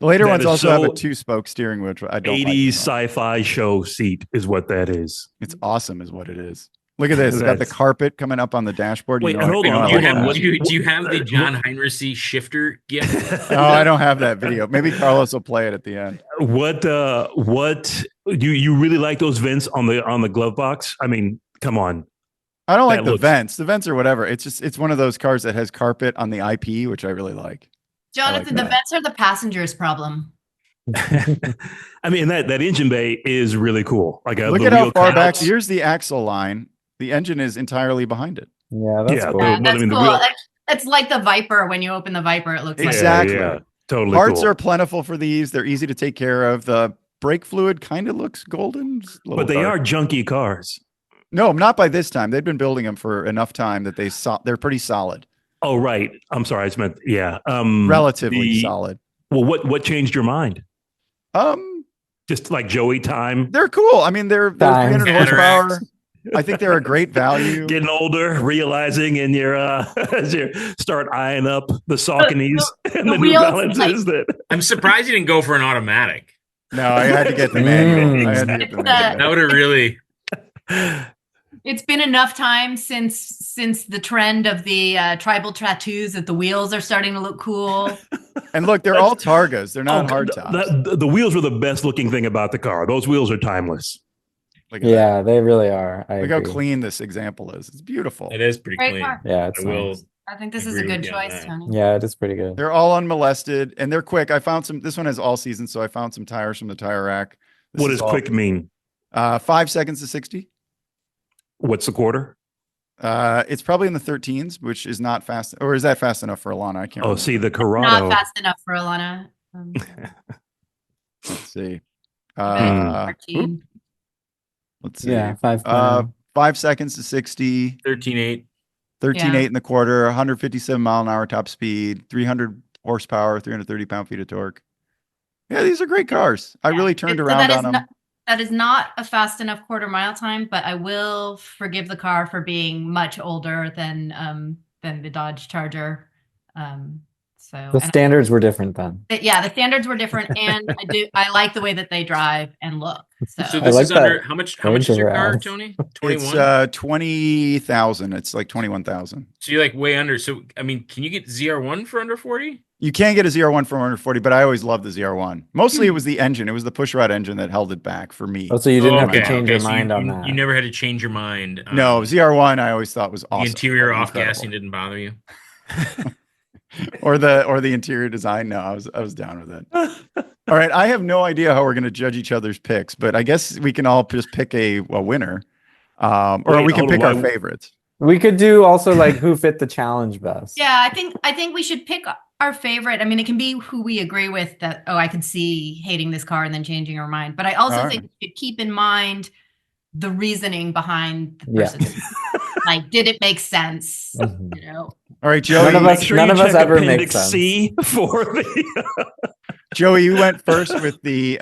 That is also have a so 2-spoke steering wheel, which I don't like. 80s sci-fi show seat is what that is. It's awesome, is what it is. Look at this. It's got the That's- carpet coming up on the dashboard. Wait, know, hold you know, on, I Do you, like hold on. have, that. do you have the John Heinrichsey shifter gift? No, I don't have that video. Maybe Carlos will play it at the end. What you really like those vents on the glove box? I mean, come on. I don't like That the looks- vents. The vents are whatever. It's one of those cars that has carpet on the IP, which I really like. Jonathan, the that. vents are the passenger's problem. I mean, that engine bay is really cool. Like Look the at how wheel far back. cutouts. Here's the axle line. The engine is entirely behind it. Yeah, that's Yeah, cool. Well, Yeah, I that's mean, the cool. wheel- It's like the Viper. When you open the Viper, it looks like Exactly. Yeah, totally. Parts cool. are plentiful for these. They're easy to take care of. The brake fluid kind of looks golden. It's a little But they dark. are junky cars. No, not by this time. They've been building them for enough time that they're pretty solid, Oh, right. I'm sorry. I just meant, yeah. relatively solid. Well, what changed your mind? Um, Just like Joey time, they're cool. I mean, they're Time. 300 horsepower. Cataracts. I think they're a great value. getting older, realizing in your as you start eyeing up the Sauconys and the New wheels, Balances that I'm surprised you didn't go for an automatic. No, I had to get the manual. I had to get the It's, That manual. would have really. it's been enough time since the trend of the tribal tattoos that the wheels are starting to look cool. And look, they're all Targas. They're not Oh, hard tops. the wheels were the best looking thing about the car. Those wheels are timeless. Look at Yeah, they really are. I that. Look how agree. clean this example is. It's beautiful. It is pretty Great clean. car. Yeah, it's I will. nice. I think this is a Agree good with you on choice, that. Tony. Yeah, it is pretty good. They're all unmolested and they're quick. I found some. This one has all season, so I found some tires from the tire rack. What does quick mean? 5 seconds to 60. What's the quarter? It's probably in the 13s, which is not fast. Or is that fast enough for Elana? I can't remember. See the Not Corrado. fast enough for Elana. Let's see. 13. Let's see. Yeah, 5.0. 5 seconds to 60. 13.8. 13.8 in the quarter, 157 mile an hour top speed, 300 horsepower, 330 pound-feet of torque. Yeah, these are great cars. I really turned around on them. That is not a fast enough quarter mile time, but I will forgive the car for being much older than the Dodge Charger. So The standards were different then. yeah, the standards were different, and I like the way that they drive and look. So So this like is under that how much is your car, range Tony? It's 21. 20,000. It's like 21,000. So you're like way under. So I mean, can you get ZR1 for under 40? You can get a ZR1 from under 40, but I always loved the ZR1. Mostly it was the engine. It was the pushrod engine that held it back for me. Oh, so you didn't have to Okay, change your so mind you, on you- that. You never had to change your mind. No, ZR1 I always thought was awesome. The interior Like, off incredible. gassing didn't bother you. or the interior design. No, I was down with it. All right, I have no idea how we're going to judge each other's picks, but I guess we can all just pick a winner, or Wait, we can hold pick on, our why- favorites. We could do also like who fit the challenge best. yeah, I think we should pick our favorite. I mean, it can be who we agree with that, oh, I could see hating this car and then changing our mind. But I also All think we should keep in mind the reasoning behind the Yeah. person. Like, did it make sense? Mhm. You know? All right, Joey. None of us- Make sure none you of us check ever make Appendix sense. C for the. Joey, you went first with the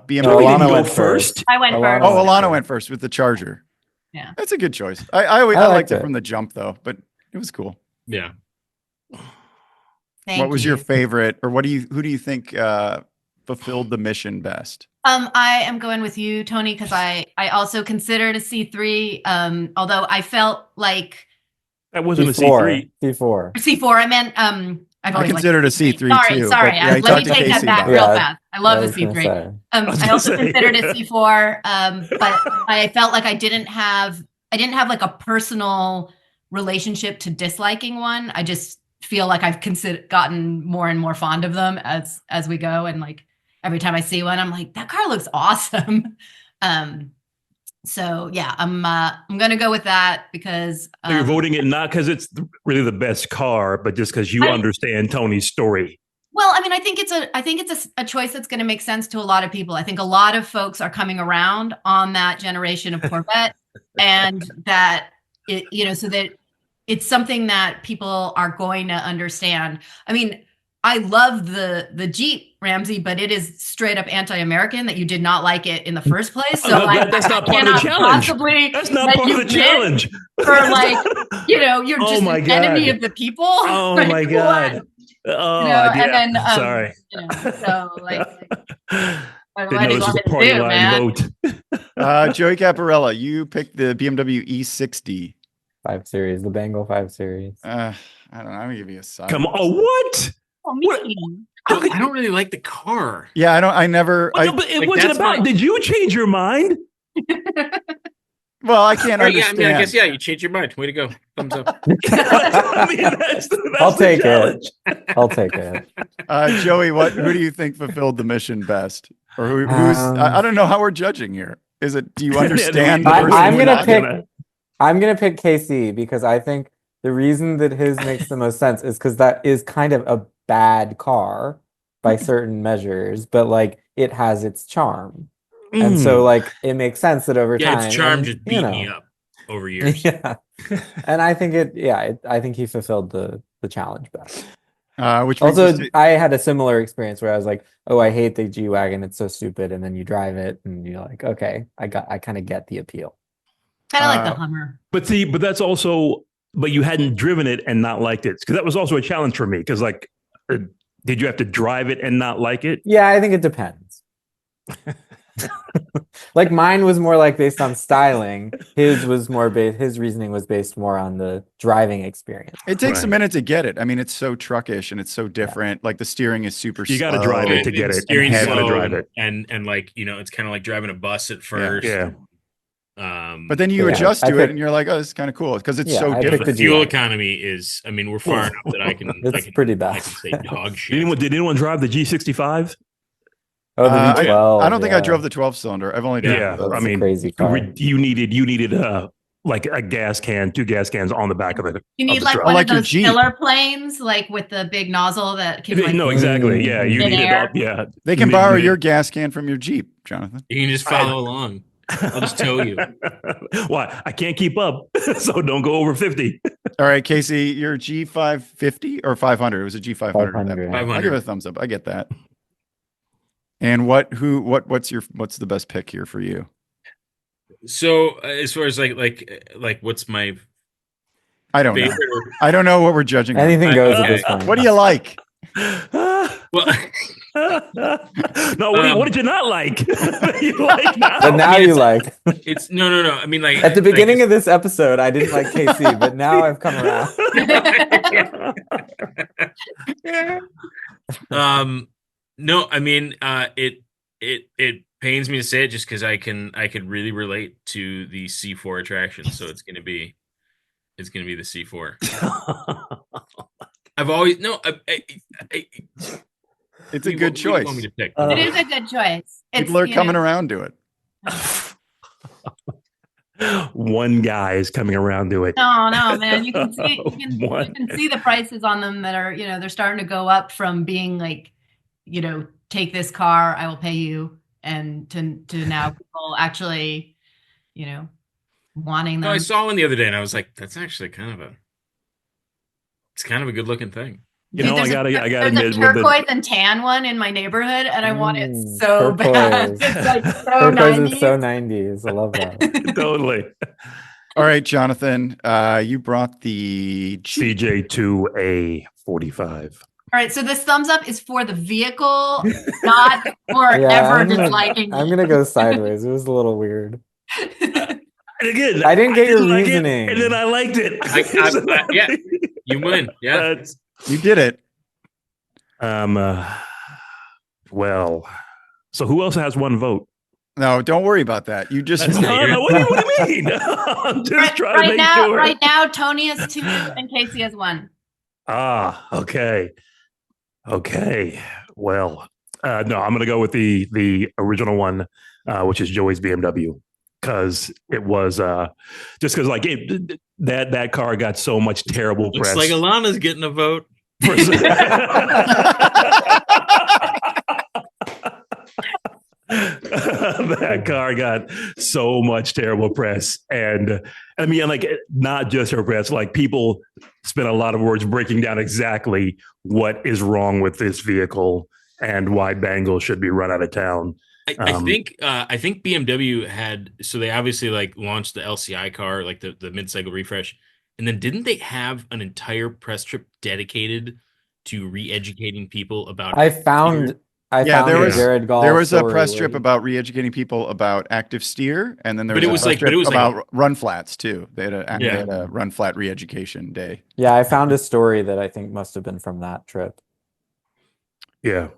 BMW. No, Joey Alana didn't go went first. I went Alana first. Oh, went Elana first. went first with the Charger. Yeah. That's a good choice. I liked liked it it. from the jump though, but it was cool. Yeah. Thank What was your you. favorite, or who do you think fulfilled the mission best? I am going with you, Tony, because I also considered a C3. Although I felt like That wasn't a C4. C3. C4. C4. I meant I've I always considered a liked C3 Sorry, too. sorry. but yeah, I Let me talked to take that Casey back about real it. Yeah, fast. I love I the was gonna C3. say. I was I gonna also say. considered a C4, but I felt like I didn't have like a personal relationship to disliking one. I just feel like I've gotten more and more fond of them as we go, and like every time I see one, I'm like, that car looks awesome. So yeah, I'm gonna go with that because So you're voting it not because it's really the best car, but just because you understand Tony's story. Well, I mean, I think it's a choice that's going to make sense to a lot of people. I think a lot of folks are coming around on that generation of Corvette, and that so that it's something that people are going to understand. I mean, I love the Jeep, Ramsey, but it is straight up anti-American that you did not like it in the first place. So That's not part of the challenge. That's not part of the challenge. For like, you're Oh just my an enemy God. of the people. Oh Like, my what? God. Oh, and yeah. then Sorry. so like what Didn't do know you this was want a me to party do, line man? vote. Joey Capparella, you picked the BMW E60. 5 Series, the Bengal 5 Series. I don't know. I'm gonna give you a side. Come on. Oh, what? Oh, What? me. I don't really like the car. Yeah, I never. But, no, but it like, wasn't that's about. not- Did you change your mind? Well, I can't Right, yeah, I understand. mean, I guess you changed your mind. Way to go. Thumbs up. I mean, that's I'll the take challenge. it. I'll take it. Joey, who do you think fulfilled the mission best, or who's? I don't know how we're judging here. Is it? Do you understand the I- person? I'm we're gonna not pick. gonna- I'm gonna pick KC because I think the reason that his makes the most sense is because that is kind of a bad car by certain measures, but like it has its charm, and so like it makes sense that over Yeah, time, its charm and, just beat me up over years. Yeah, and I think I think he fulfilled the challenge best. Which brings us Also, to- I had a similar experience where I was like, "Oh, I hate the G wagon; it's so stupid." And then you drive it, and you're like, "Okay, I kind of get the appeal." Kind of like the Hummer. But see, but that's also, but you hadn't driven it and not liked it, because that was also a challenge for me. Because like, did you have to drive it and not like it? Yeah, I think it depends. Like mine was more like based on styling. His was more his reasoning was based more on the driving experience. It takes a Right. minute to get it. I mean, it's so truckish and it's so different. Like the steering is super. You got to slow. drive it to And get it. steering's You got to slow drive it. and like it's kind of like driving a bus at first. Yeah. But then you Yeah, adjust I to it picked- and you're like, oh, this is kind of cool because it's Yeah, so I picked different. the Fuel G-Wagon. economy is. I mean, we're far enough that I can. It's pretty I bad. can say dog Did shit. anyone drive the G65? Oh, the V12. I don't think I yeah. drove the 12-cylinder. I've only driven Yeah, the- I That's a mean, crazy car. you needed like a gas can, 2 gas cans on the back of it. You need the like truck. one Like of your those Jeep. killer planes, like with the big nozzle that can like No, exactly. Yeah, you In need it air. up. Yeah, They can borrow your gas can from your Jeep, Jonathan. You can just follow along. I'll just tow you. Why? I can't keep up, so don't go over 50. All right, Casey, your G550 or 500? It was a G500. 500, yeah. I'll give it a thumbs up. I get that. And what's the best pick here for you? So as far as like what's my I don't know. favorite? I don't know what we're judging. on. Anything goes at Okay. this point. What do you like? Well, No, what did you not like? You like now? But now you like. it's no. I mean, like At the beginning of this episode, I didn't like KC, but now I've come around. No, I mean, it pains me to say it just because I could really relate to the C4 attraction, so it's gonna be the C4. I've always It's a good choice. Want me to pick? It is a good choice. People are coming around to it. One guy is coming around to it. No, man. You can see you can see the prices on them that are, they're starting to go up from being like, take this car, I will pay you, and to now people actually, wanting them. No, I saw one the other day and I was like, that's actually kind of a good looking thing. You know, I gotta there's admit, a turquoise and tan one in my neighborhood, and I want it so bad. turquoise. It's like so Turquoise 90s. is so 90s. I love that. totally. All right, Jonathan, you brought the CJ2A 45. All right, so this thumbs up is for the vehicle, not for ever I'm disliking I'm it. gonna go sideways. It was a little weird. And again, I didn't get your didn't like it, reasoning. and then I liked it. Yeah, you win. Yeah. You did it. Well, so who else has one vote? No, don't worry about that. You just No, what do you mean? I'm just trying to make sure. Right now, Tony has 2 and Casey has 1. Okay. Well, no, I'm going to go with the original one, which is Joey's BMW, because it was just because like that car got so much terrible press. Looks like Elana's getting a vote. That car got so much terrible press, and I mean, like, not just her press, like people spent a lot of words breaking down exactly what is wrong with this vehicle and why Bengals should be run out of town. I think BMW had, so they obviously like launched the LCI car, like the mid-cycle refresh, and then didn't they have an entire press trip dedicated to re-educating people about? I found there was Jared Gall. There was a story press where trip he- about re-educating people about active steer, and then there But was it a was press like- but trip it was like- about run flats too. They had a run flat re-education day. Yeah, I found a story that I think must have been from that trip. Yeah.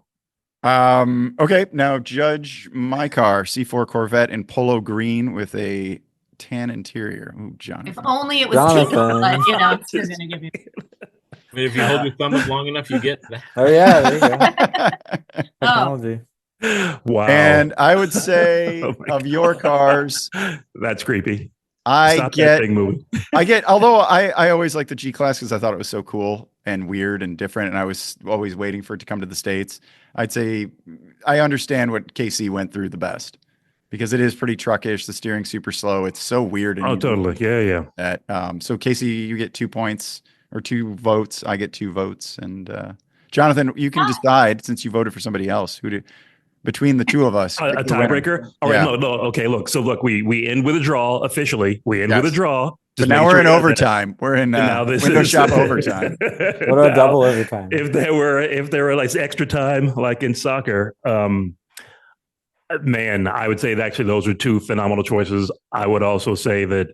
Okay, now judge my car, C4 Corvette in polo green with a tan interior. Ooh, If Jonathan. only it was Jonathan. but I'm still gonna give you. I mean, if you hold your thumb up long enough, you get that. Oh yeah, there you go. Technology. Wow. And I would say Oh my of your cars, That's creepy. I Stop that get thing moving. although I always liked the G Class because I thought it was so cool and weird and different, and I was always waiting for it to come to the States. I'd say I understand what KC went through the best because it is pretty truckish. The steering's super slow. It's so weird. And Oh, totally. Yeah. that, so KC, you get 2 points or 2 votes. I get 2 votes. And Jonathan, you can decide since you voted for somebody else between the two of us. A pick the winner. tiebreaker. All right. Yeah. No. Okay. Look. So look, we end with a draw officially. We end with a Yes. draw. But Just now making we're sure in that- overtime. We're in now this window is- shop overtime. What about double overtime? If there were like extra time, like in soccer, man, I would say that actually those are 2 phenomenal choices. I would also say that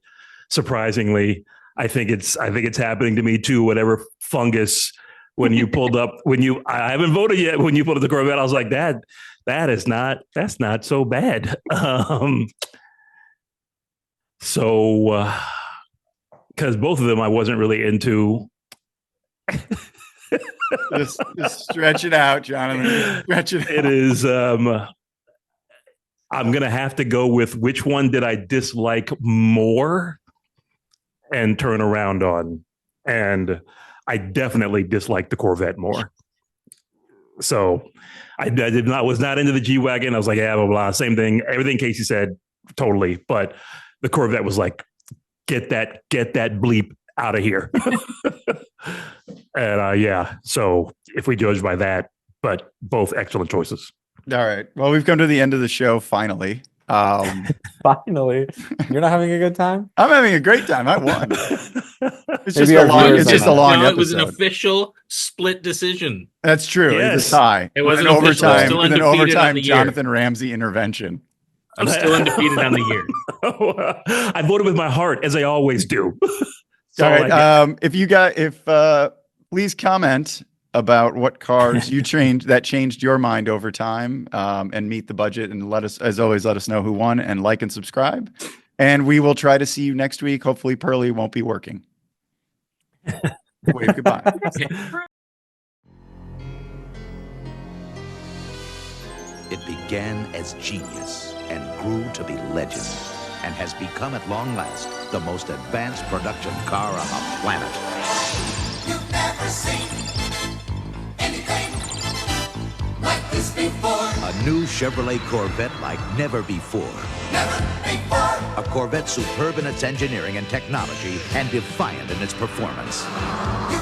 surprisingly, I think it's happening to me too. Whatever fungus when you pulled up I haven't voted yet. When you pulled up the Corvette, I was like that's not so bad. So because both of them I wasn't really into. just stretch it out, Jonathan. Stretch it. It is. I'm gonna have to go with which one did I dislike more, and turn around on. And I definitely disliked the Corvette more. So I was not into the G-Wagon. I was like, yeah, blah, blah, same thing. Everything Casey said, totally. But the Corvette was like, get that bleep out of here. And yeah, so if we judge by that, but both excellent choices. All right. Well, we've come to the end of the show finally. Finally, you're not having a good time? I'm having a great time. I won. It's Maybe just a our long. viewers It's are just a not. long No, episode. it was an official split decision. That's true. Yes. It's a tie. It wasn't an official. I'm overtime. still With an undefeated on overtime the year. Jonathon Ramsey intervention. I'm still undefeated on the year. I voted with my heart, as I always do. So All right. If please comment about what cars you changed your mind over time, and meet the budget, and let us know who won, and like and subscribe. And we will try to see you next week. Hopefully Pearly won't be working. Wave goodbye. It began as genius and grew to be legend, and has become at long last the most advanced production car on the planet. You've never seen anything like this before. A new Chevrolet Corvette like never before. Never before. A Corvette superb in its engineering and technology, and defiant in its performance. You